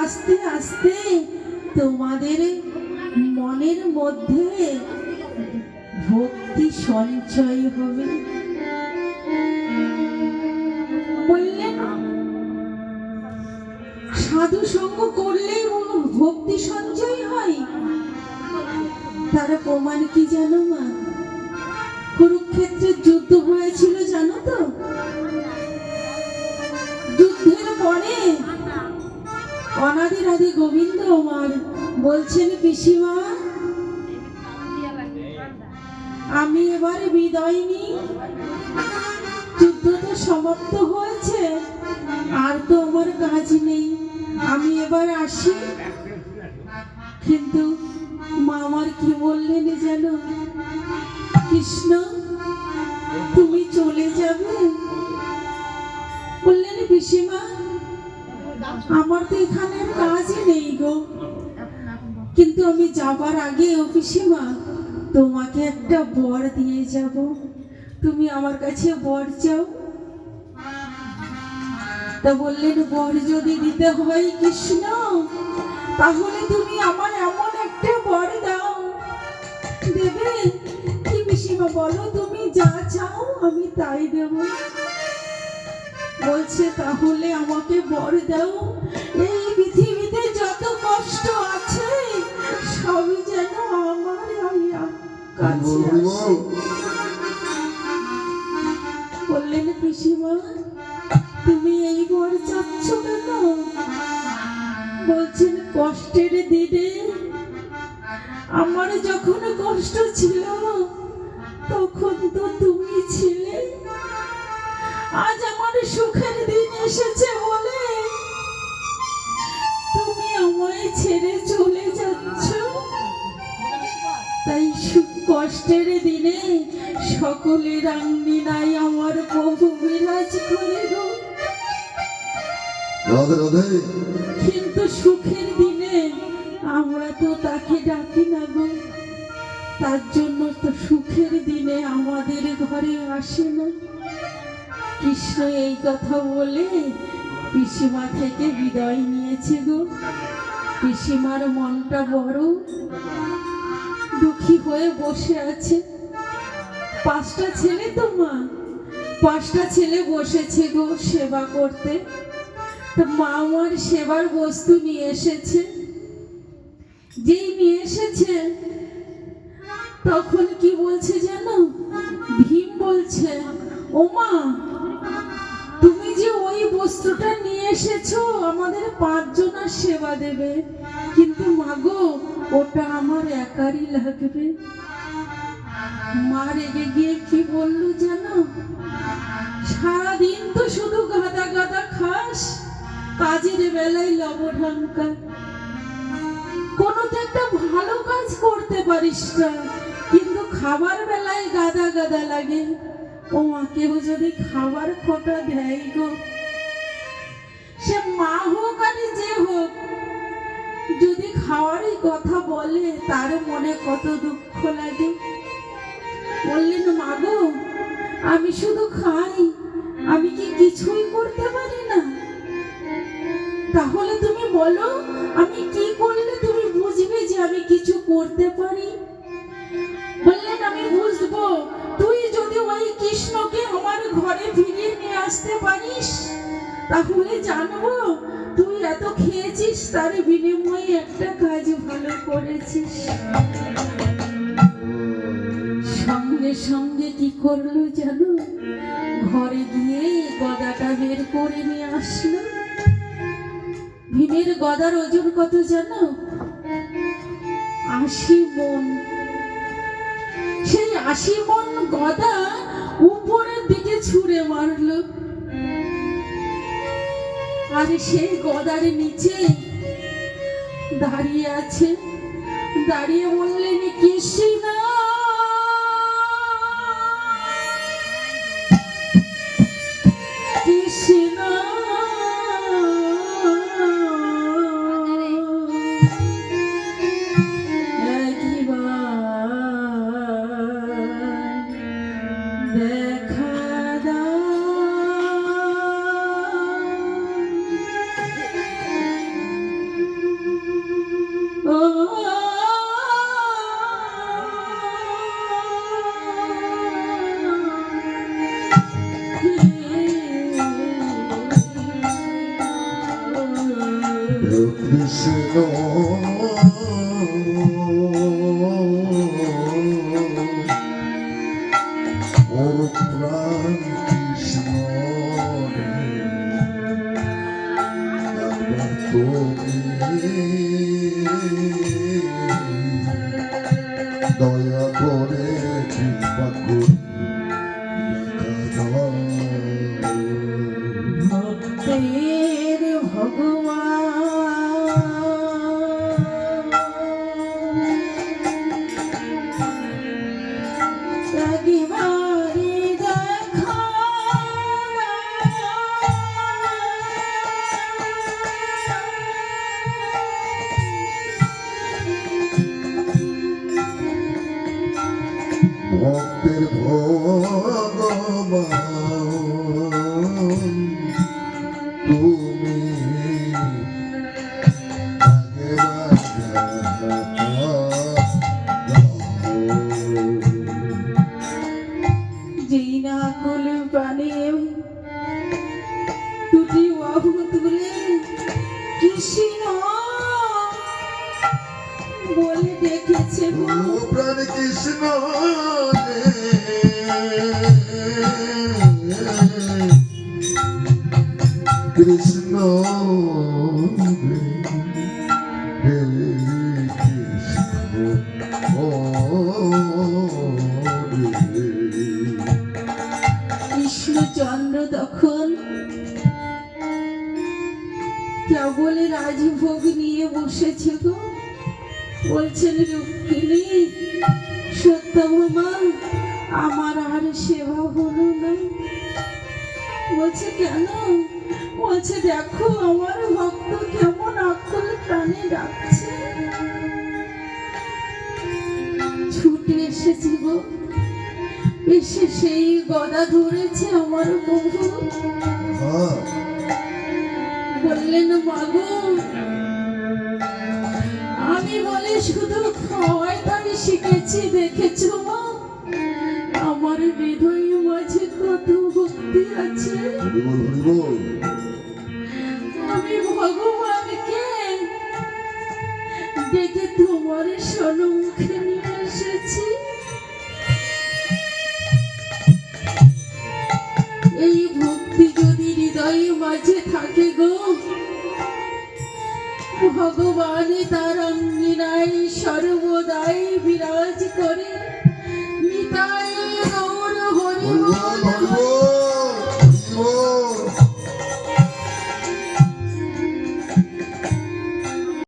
আস্তে আস্তে তোমাদের মনের মধ্যে ভক্তি সঞ্চয় হবে। বললেন সাধু সঙ্গ করলেই ভক্তি সঞ্চয় হয়। তার প্রমাণ কি জানো মা? কুরুক্ষেত্রের যুদ্ধ হয়েছিল জানো তো? যুদ্ধের পরে অনাদির আদি গোবিন্দ আমার বলছেন, পিসিমা আমি এবারে বিদায় নিই, যুদ্ধ তো সমাপ্ত হয়েছে, আর তো আমার কাজ নেই, আমি এবার আসি। কিন্তু মা আমার কি বললেন জানো? কৃষ্ণ তুমি চলে যাবে? বললেন পিসিমা আমার তো এখানে কাজই নেই গো, কিন্তু আমি যাবার আগে ও পিসিমা তোমাকে একটা বর দিয়ে যাব, তুমি আমার কাছে বর চাও। তা বললেন বর যদি দিতে হয় কৃষ্ণ, তাহলে তুমি আমার এমন একটা বর দাও। দেবে কি পিসিমা বলো, তুমি যা চাও আমি তাই দেব। বলছে তাহলে আমাকে বর দাও, এই পৃথিবীতে যত কষ্ট আছে সবই যেন আমার কাছে আসে। বললেন পিসিমা তুমি এই বর চাচ্ছ কেন? বলছেন কষ্টের দিনে আমার যখন কষ্ট ছিল তখন তো তুমি ছিলে, আজ আমার সুখের দিন এসেছে বলে তুমি আমায় ছেড়ে চলে যাচ্ছ। তাই কষ্টের দিনে সকলের আঙ্গিনায় আমার প্রভু বিরাজ করে গো, কিন্তু সুখের দিনে আমরা তো তাকে ডাকি না গো, তার জন্য তো সুখের দিনে আমাদের ঘরে আসে না। কৃষ্ণ এই কথা বলে পিসিমা থেকে বিদায় নিয়েছে গো। পিসিমার মনটা বড় দুঃখী হয়ে বসে আছে। 5টা ছেলে তো মা, 5টা ছেলে বসেছে গো সেবা করতে। তো মা আমার সেবার বস্তু নিয়ে এসেছে, যেই নিয়ে এসেছে তখন কি বলছে জানো? ভীম বলছে ও মা তুমি যে ওই বস্তুটা নিয়ে এসেছো আমাদের 5 জনের সেবা দেবে, কিন্তু মাগো ওটা আমার একারই লাগবে। মা রেগে গিয়ে কি বললো জানো? সারাদিন তো শুধু গাদা গাদা খাস, কাজের বেলায় লবঢঙ্কা, কোনো তো একটা ভালো কাজ করতে পারিস না, কিন্তু খাবার বেলায় গাদা গাদা লাগে। ও মা কেউ যদি খাবার খোটা দেয় গো, সে মা হোক আর যে হোক, যদি খাওয়ারই কথা বলে তার মনে কত দুঃখ লাগে। বললেন মা গো আমি শুধু খাই, আমি কি কিছুই করতে পারি না? তাহলে তুমি বলো আমি কি করলে তুমি বুঝবে যে আমি কিছু করতে পারি? বললেন আমি বুঝবো তুই যদি ওই কৃষ্ণকে আমার ঘরে ফিরিয়ে নিয়ে আসতে পারিস, তাহলে জানবো তুই এত খেয়েছিস তার বিনিময়ে একটা কাজ ভালো করেছিস। সঙ্গে সঙ্গে কি করলো জানো? ঘরে গিয়ে গদাটা বের করে নিয়ে আসলো। ভীমের গদার ওজন কত জানো? 80 মণ। সেই 80 মণ গদা উপরের দিকে ছুঁড়ে মারলো, আর সেই গদার নিচে দাঁড়িয়ে আছে। দাঁড়িয়ে বললেন কৃষ্ণ কৃষ্ণ কৃষ্ণ ওর প্রাণ কৃষ্ণ তুমি দয়া করে কৃপা করে দেখা দাও। ভক্তের ভগবান একবারে দেখা ভক্তের ভগবান তুমি যেই না কুল প্রাণে দুটি বাহু তুলে কৃষ্ণ বলে ডেকেছে গো। প্রাণ কৃষ্ণ কৃষ্ণ হে কৃষ্ণ কৃষ্ণচন্দ্র তখন কেবল রাজভোগ নিয়ে বসেছে গো। বলছেন রুক্মিণী সত্যভামা আমার আর সেবা হলো না। বলছে কেন? বলছে দেখো আমার ভক্ত কেমন আকুল প্রাণে ডাকছে। ছুটে এসেছি গো, এসে সেই গদা ধরেছে আমার প্রভু। বললেন মাগো আমি বলে শুধু খাওয়াইটাই শিখেছি, দেখেছো মা আমার হৃদয়ে মাঝে কত ভক্তি আছে। আমি ভগবানকে ডেকে তোমার সম্মুখে নিয়ে এসেছি। এই ভক্তি যদি হৃদয়ে মাঝে থাকে গো, ভগবান তার অঙ্গিনায় সর্বদাই বিরাজ করে।